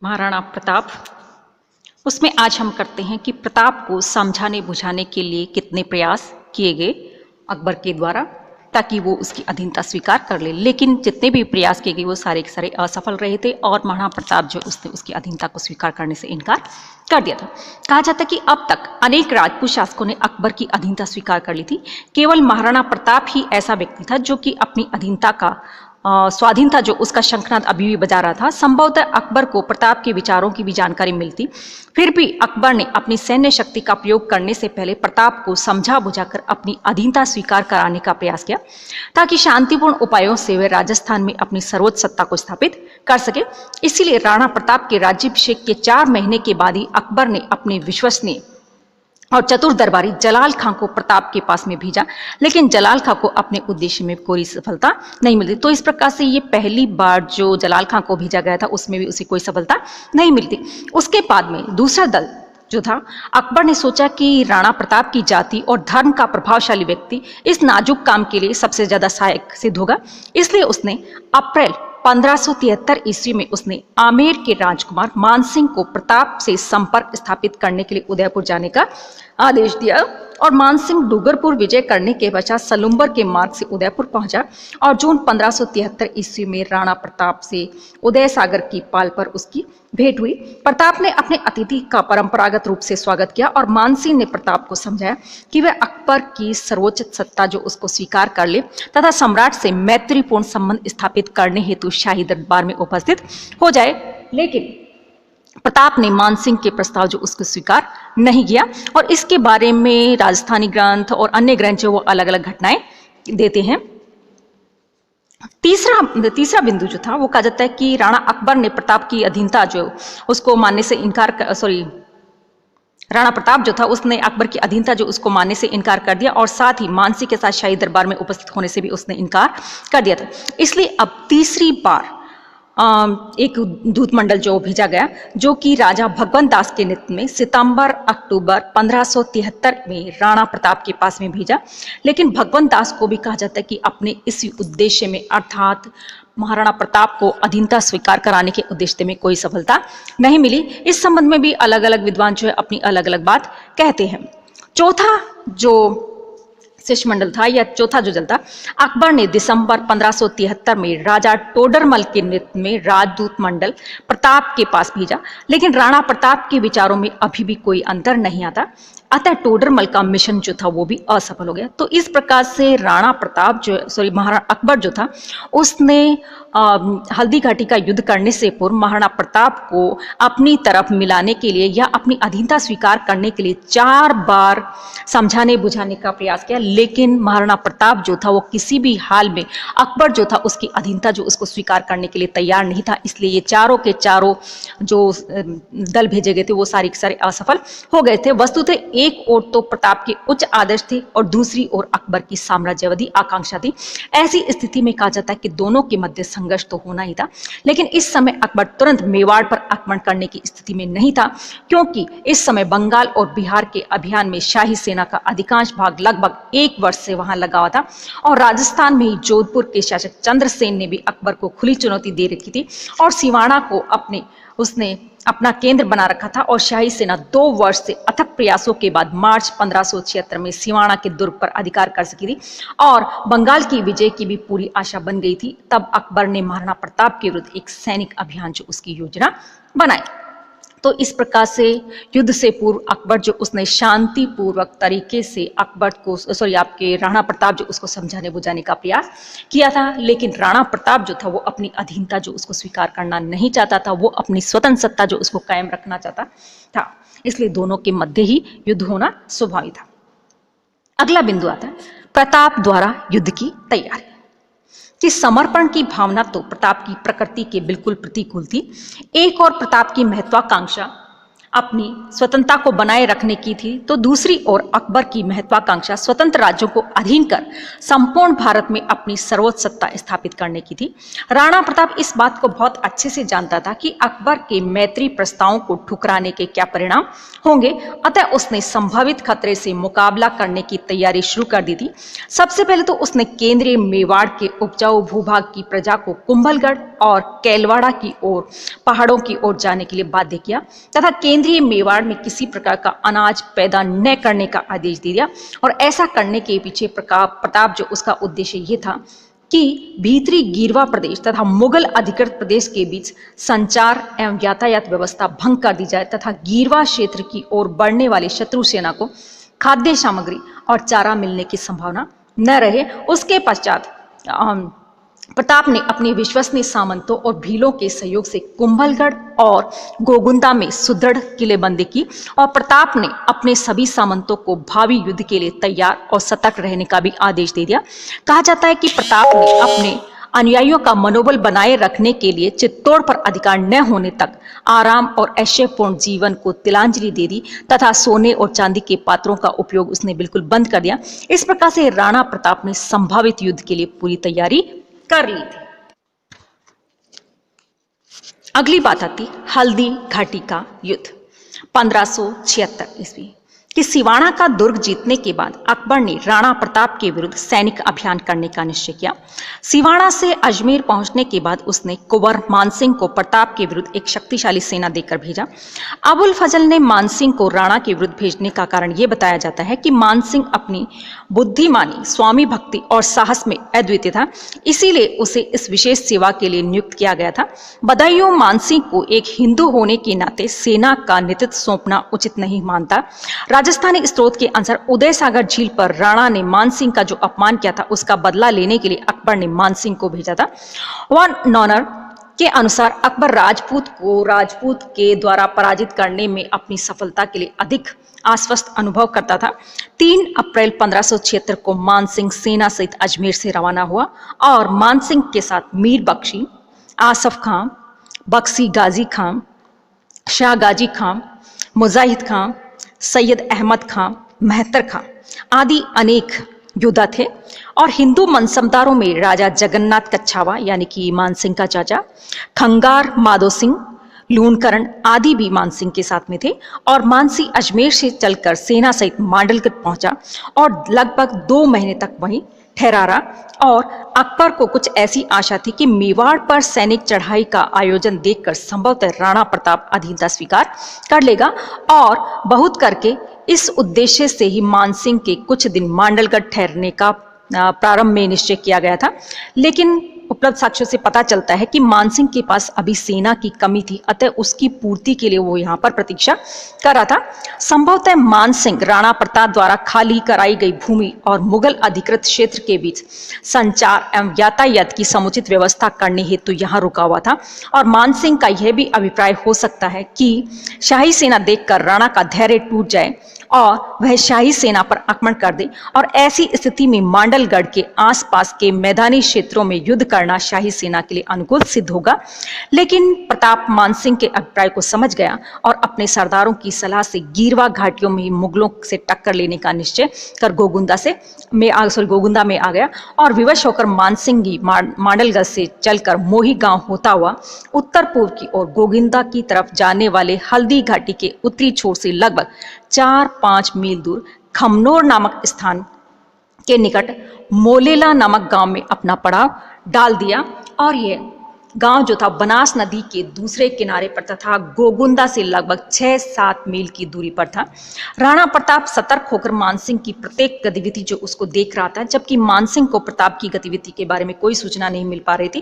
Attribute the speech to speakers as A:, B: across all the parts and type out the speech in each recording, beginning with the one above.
A: महाराणा प्रताप। उसमें आज हम करते हैं कि प्रताप को समझाने बुझाने के लिए कितने प्रयास किए गए अकबर के द्वारा ताकि वो उसकी अधीनता स्वीकार कर ले, लेकिन जितने भी प्रयास किए गए वो सारे के सारे असफल रहे थे और महाराणा प्रताप जो उसने उसकी अधीनता को स्वीकार करने से इनकार कर दिया था। कहा जाता है कि अब तक अनेक राजपूत शासकों ने अकबर की अधीनता स्वीकार कर ली थी, केवल महाराणा प्रताप ही ऐसा व्यक्ति था जो कि अपनी अधीनता का स्वाधीनता जो उसका शंखनाद अभी भी बजा रहा था। संभवतः अकबर को प्रताप के विचारों की भी जानकारी मिलती, फिर भी अकबर ने अपनी सैन्य शक्ति का प्रयोग करने से पहले प्रताप को समझा बुझाकर अपनी अधीनता स्वीकार कराने का प्रयास किया ताकि शांतिपूर्ण उपायों से वह राजस्थान में अपनी सर्वोच्च सत्ता को स्थापित कर सके। इसीलिए राणा प्रताप के राज्याभिषेक के 4 महीने के बाद ही अकबर ने अपने विश्वसनीय और चतुर दरबारी जलाल खां को प्रताप के पास में भेजा, लेकिन जलाल खां को अपने उद्देश्य में कोई सफलता नहीं मिलती। तो इस प्रकार से ये पहली बार जो जलाल खां को भेजा गया था उसमें भी उसे कोई सफलता नहीं मिलती। उसके बाद में दूसरा दल जो था, अकबर ने सोचा कि राणा प्रताप की जाति और धर्म का प्रभावशाली व्यक्ति इस नाजुक काम के लिए सबसे ज्यादा सहायक सिद्ध होगा। इसलिए उसने अप्रैल 1573 ईस्वी में उसने आमेर के राजकुमार मानसिंह को प्रताप से संपर्क स्थापित करने के लिए उदयपुर जाने का आदेश दिया और मानसिंह डूंगरपुर विजय करने के पश्चात सलुम्बर के मार्ग से उदयपुर पहुंचा और जून 1573 ईस्वी में राणा प्रताप से उदय सागर की पाल पर उसकी भेंट हुई। प्रताप ने अपने अतिथि का परंपरागत रूप से स्वागत किया और मानसिंह ने प्रताप को समझाया कि वह अकबर की सर्वोच्च सत्ता जो उसको स्वीकार कर ले तथा सम्राट से मैत्रीपूर्ण संबंध स्थापित करने हेतु शाही दरबार में उपस्थित हो जाए। लेकिन प्रताप ने मानसिंह के प्रस्ताव जो उसको स्वीकार नहीं किया और इसके बारे में राजस्थानी ग्रंथ और अन्य ग्रंथ जो वो अलग अलग घटनाएं देते हैं। तीसरा बिंदु जो था वो कहा जाता है कि राणा अकबर ने प्रताप की अधीनता जो उसको मानने से राणा प्रताप जो था उसने अकबर की अधीनता जो उसको मानने से इनकार कर दिया और साथ ही मानसिंह के साथ शाही दरबार में उपस्थित होने से भी उसने इनकार कर दिया था। इसलिए अब तीसरी बार एक दूत मंडल जो भेजा गया जो कि राजा भगवंत दास के नेतृत्व में सितंबर अक्टूबर 1573 में राणा प्रताप के पास में भेजा, लेकिन भगवंत दास को भी कहा जाता है कि अपने इसी उद्देश्य में अर्थात महाराणा प्रताप को अधीनता स्वीकार कराने के उद्देश्य में कोई सफलता नहीं मिली। इस संबंध में भी अलग अलग विद्वान जो है अपनी अलग अलग बात कहते हैं। चौथा जो शिष्टमंडल था या चौथा जो दल था, अकबर ने दिसंबर 1573 में राजा टोडरमल के नेतृत्व में राजदूत मंडल प्रताप के पास भेजा, लेकिन राणा प्रताप के विचारों में अभी भी कोई अंतर नहीं आता, अतः टोडरमल का मिशन जो था वो भी असफल हो गया। तो इस प्रकार से राणा प्रताप महाराणा अकबर जो था उसने हल्दी घाटी का युद्ध करने से पूर्व महाराणा प्रताप को अपनी तरफ मिलाने के लिए या अपनी अधीनता स्वीकार करने के लिए 4 बार समझाने बुझाने का प्रयास किया, लेकिन महाराणा प्रताप जो था वो किसी भी हाल में अकबर जो था उसकी अधीनता जो उसको स्वीकार करने के लिए तैयार नहीं था। इसलिए ये चारों के चारों जो दल भेजे गए थे वो सारे के सारे असफल हो गए थे। वस्तुतः एक ओर तो प्रताप के उच्च आदर्श थे और दूसरी ओर अकबर की साम्राज्यवादी आकांक्षा थी। ऐसी स्थिति में कहा जाता है कि दोनों के मध्य संघर्ष तो होना ही था, लेकिन इस समय अकबर तुरंत मेवाड़ पर आक्रमण करने की स्थिति में नहीं था, क्योंकि इस समय बंगाल और बिहार के अभियान में शाही सेना का अधिकांश भाग लगभग 1 वर्ष से वहां लगा हुआ था और राजस्थान में ही जोधपुर के शासक चंद्रसेन ने भी अकबर को खुली चुनौती दे रखी थी और सिवाना को उसने अपना केंद्र बना रखा था और शाही सेना 2 वर्ष से अथक प्रयासों के बाद मार्च 1576 में सिवाना के दुर्ग पर अधिकार कर सकी थी और बंगाल की विजय की भी पूरी आशा बन गई थी। तब अकबर ने महाराणा प्रताप के विरुद्ध एक सैनिक अभियान जो उसकी योजना बनाई। तो इस प्रकार से युद्ध से पूर्व अकबर जो उसने शांतिपूर्वक तरीके से अकबर को आपके राणा प्रताप जो उसको समझाने बुझाने का प्रयास किया था, लेकिन राणा प्रताप जो था वो अपनी अधीनता जो उसको स्वीकार करना नहीं चाहता था, वो अपनी स्वतंत्र सत्ता जो उसको कायम रखना चाहता था। इसलिए दोनों के मध्य ही युद्ध होना स्वाभाविक था। अगला बिंदु आता है प्रताप द्वारा युद्ध की तैयारी। कि समर्पण की भावना तो प्रताप की प्रकृति के बिल्कुल प्रतिकूल थी। एक और प्रताप की महत्वाकांक्षा अपनी स्वतंत्रता को बनाए रखने की थी, तो दूसरी ओर अकबर की महत्वाकांक्षा स्वतंत्र राज्यों को अधीन कर संपूर्ण भारत में अपनी सर्वोच्च सत्ता स्थापित करने की थी। राणा प्रताप इस बात को बहुत अच्छे से जानता था कि अकबर के मैत्री प्रस्तावों को ठुकराने के क्या परिणाम होंगे, अतः उसने संभावित खतरे से मुकाबला करने की तैयारी शुरू कर दी थी। सबसे पहले तो उसने केंद्रीय मेवाड़ के उपजाऊ भूभाग की प्रजा को कुंभलगढ़ और कैलवाड़ा की ओर पहाड़ों की ओर जाने के लिए बाध्य किया तथा केंद्रीय मेवाड़ में किसी प्रकार का अनाज पैदा न करने का आदेश दे दिया। और ऐसा करने के पीछे प्रताप जो उसका उद्देश्य ये था कि भीतरी गीरवा प्रदेश तथा मुगल अधिकृत प्रदेश के बीच संचार एवं यातायात व्यवस्था भंग कर दी जाए तथा गीरवा क्षेत्र की ओर बढ़ने वाली शत्रु सेना को खाद्य सामग्री और चारा मिलने की संभावना न रहे। उसके पश्चात प्रताप ने अपने विश्वसनीय सामंतों और भीलों के सहयोग से कुंभलगढ़ और गोगुंदा में सुदृढ़ किलेबंदी की और प्रताप ने अपने सभी सामंतों को भावी युद्ध के लिए तैयार और सतर्क रहने का भी आदेश दे दिया। कहा जाता है कि प्रताप ने अपने अनुयायियों का मनोबल बनाए रखने के लिए चित्तौड़ पर अधिकार न होने तक आराम और ऐश्वर्यपूर्ण जीवन को तिलांजलि दे दी तथा सोने और चांदी के पात्रों का उपयोग उसने बिल्कुल बंद कर दिया। इस प्रकार से राणा प्रताप ने संभावित युद्ध के लिए पूरी तैयारी कर ली थी। अगली बात आती हल्दी घाटी का युद्ध 1576 ईस्वी कि सिवाना का दुर्ग जीतने के बाद अकबर ने राणा प्रताप के विरुद्ध सैनिक अभियान करने का निश्चय किया। सिवाना से अजमेर पहुंचने के बाद उसने कुंवर मानसिंह को प्रताप के विरुद्ध एक शक्तिशाली सेना देकर भेजा। अबुल फजल ने मानसिंह को राणा के विरुद्ध भेजने का कारण यह बताया जाता है कि मानसिंह अपनी बुद्धिमानी, स्वामी भक्ति और साहस में अद्वितीय था, इसीलिए उसे इस विशेष सेवा के लिए नियुक्त किया गया था। बदायूं मानसिंह को एक हिंदू होने के नाते सेना का नेतृत्व सौंपना उचित नहीं मानता। राजस्थानी स्रोत के अनुसार उदय सागर झील पर राणा ने मानसिंह का जो अपमान किया था उसका बदला लेने के लिए अकबर ने मानसिंह को भेजा था। वन नॉनर के अनुसार अकबर राजपूत के द्वारा पराजित करने में अपनी सफलता के लिए अधिक आश्वस्त अनुभव करता था। 3 अप्रैल 1576 को मानसिंह सेना सहित अजमेर से रवाना हुआ और मानसिंह के साथ मीर बख्शी, आसफ खां, बख्शी गाजी खां, शाह गाजी खां, मुजाहिद खां, सैयद अहमद खां, मेहतर खां आदि अनेक योद्धा थे। और हिंदू मनसबदारों में राजा जगन्नाथ कच्छावा यानी कि मानसिंह का चाचा, खंगार माधो सिंह, लूणकरण आदि भी मानसिंह के साथ में थे। और मानसिंह अजमेर से चलकर सेना सहित मांडलगढ़ पहुंचा और लगभग 2 महीने तक वहीं ठहरा रहा। और अकबर को कुछ ऐसी आशा थी कि मेवाड़ पर सैनिक चढ़ाई का आयोजन देखकर संभवतः राणा प्रताप अधीनता स्वीकार कर लेगा और बहुत करके इस उद्देश्य से ही मानसिंह के कुछ दिन मांडलगढ़ ठहरने का प्रारंभ में निश्चय किया गया था। लेकिन उपलब्ध साक्ष्यों से पता चलता है कि मानसिंह के पास अभी सेना की कमी थी, अतः उसकी पूर्ति के लिए वो यहाँ पर प्रतीक्षा कर रहा था। संभवतः मानसिंह राणा प्रताप द्वारा खाली कराई गई भूमि और मुगल अधिकृत क्षेत्र के बीच संचार एवं यातायात की समुचित व्यवस्था करने हेतु यहाँ रुका हुआ था। और मानसिंह का यह भी अभिप्राय हो सकता है कि शाही सेना देखकर राणा का धैर्य टूट जाए और वह शाही सेना पर आक्रमण कर दे और ऐसी स्थिति में मांडलगढ़ के आसपास के मैदानी क्षेत्रों में युद्ध करना शाही सेना के लिए अनुकूल सिद्ध होगा। लेकिन प्रताप मानसिंह के अभिप्राय को समझ गया और अपने सरदारों की सलाह से गीरवा घाटियों में मुगलों से टक्कर लेने का निश्चय कर गोगुंदा में आ गया और विवश होकर मानसिंह ही मांडलगढ़ से चलकर मोही गांव होता हुआ उत्तर पूर्व की ओर गोगुंदा की तरफ जाने वाले हल्दी घाटी के उत्तरी छोर से लगभग 4-5 मील दूर खमनोर नामक स्थान के निकट मोलेला नामक गांव में अपना पड़ाव डाल दिया। और यह गांव जो था बनास नदी के दूसरे किनारे पर तथा गोगुंदा से लगभग 6-7 मील की दूरी पर था। राणा प्रताप सतर्क होकर मानसिंह की प्रत्येक गतिविधि जो उसको देख रहा था, जबकि मानसिंह को प्रताप की गतिविधि के बारे में कोई सूचना नहीं मिल पा रही थी।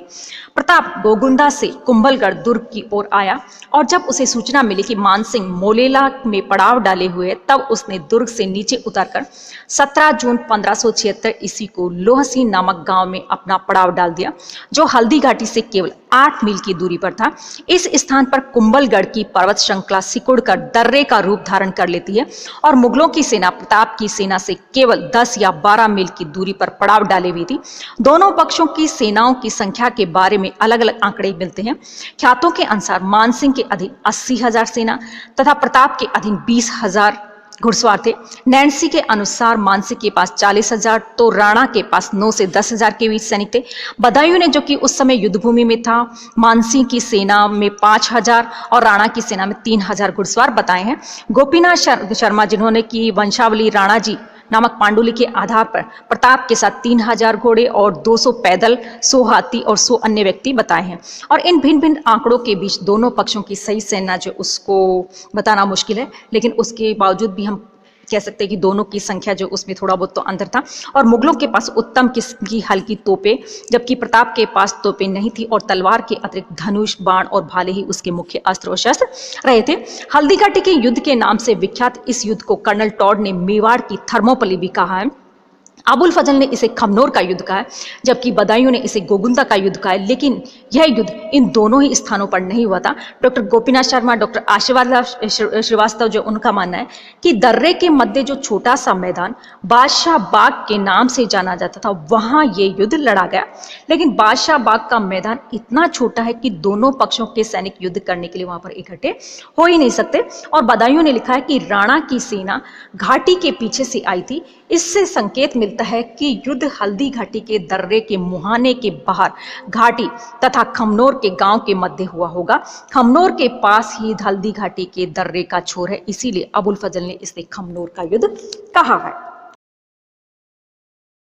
A: प्रताप गोगुंदा से कुंभलगढ़ दुर्ग की ओर आया और जब उसे सूचना मिली कि मानसिंह मोलेला में पड़ाव डाले हुए, तब उसने दुर्ग से नीचे उतरकर 17 जून 1576 ईस्वी को लोहसी नामक गांव में अपना पड़ाव डाल दिया, जो हल्दी घाटी से केवल 8 मील की दूरी पर था। इस स्थान पर कुंभलगढ़ की पर्वत श्रृंखला सिकुड़कर दर्रे का रूप धारण कर लेती है और मुगलों की सेना प्रताप की सेना से केवल 10 या 12 मील की दूरी पर पड़ाव डाले हुई थी। दोनों पक्षों की सेनाओं की संख्या के बारे में अलग अलग आंकड़े मिलते हैं। ख्यातों के अनुसार मानसिंह के अधीन 80,000 सेना तथा प्रताप के अधीन 20,000 घुड़सवार थे। नैन्सी के अनुसार मानसिंह के पास 40,000 तो राणा के पास 9 से 10,000 के बीच सैनिक थे। बदायूं ने, जो कि उस समय युद्धभूमि में था, मानसिंह की सेना में 5,000 और राणा की सेना में 3,000 घुड़सवार बताए हैं। गोपीनाथ शर्मा, जिन्होंने की वंशावली राणा जी नामक पांडुलिपि के आधार पर प्रताप के साथ 3,000 घोड़े और 200 पैदल, 100 हाथी और 100 अन्य व्यक्ति बताए हैं। और इन भिन्न भिन्न आंकड़ों के बीच दोनों पक्षों की सही सेना जो उसको बताना मुश्किल है, लेकिन उसके बावजूद भी हम कह सकते हैं कि दोनों की संख्या जो उसमें थोड़ा बहुत तो अंतर था। और मुगलों के पास उत्तम किस्म की हल्की तोपें, जबकि प्रताप के पास तोपें नहीं थी और तलवार के अतिरिक्त धनुष, बाण और भाले ही उसके मुख्य अस्त्र और शस्त्र रहे थे। हल्दी घाटी के युद्ध के नाम से विख्यात इस युद्ध को कर्नल टॉड ने मेवाड़ की थर्मोपली भी कहा है। अबुल फजल ने इसे खमनोर का युद्ध कहा है, जबकि बदायूं ने इसे गोगुंदा का युद्ध कहा है। लेकिन यह युद्ध इन दोनों ही स्थानों पर नहीं हुआ था। डॉक्टर गोपीनाथ शर्मा, डॉक्टर आशीर्वाद श्रीवास्तव, जो उनका मानना है कि दर्रे के मध्य जो छोटा सा मैदान बादशाह बाग के नाम से जाना जाता था, वहां ये युद्ध लड़ा गया। लेकिन बादशाह बाग का मैदान इतना छोटा है कि दोनों पक्षों के सैनिक युद्ध करने के लिए वहां पर इकट्ठे हो ही नहीं सकते। और बदायूं ने लिखा है कि राणा की सेना घाटी के पीछे से आई थी। इससे संकेत मिलता है कि युद्ध हल्दी घाटी के दर्रे के मुहाने के बाहर घाटी तथा खमनोर के गांव के मध्य हुआ होगा। खमनोर के पास ही हल्दी घाटी के दर्रे का छोर है, इसीलिए अबुल फजल ने इसे खमनोर का युद्ध कहा है।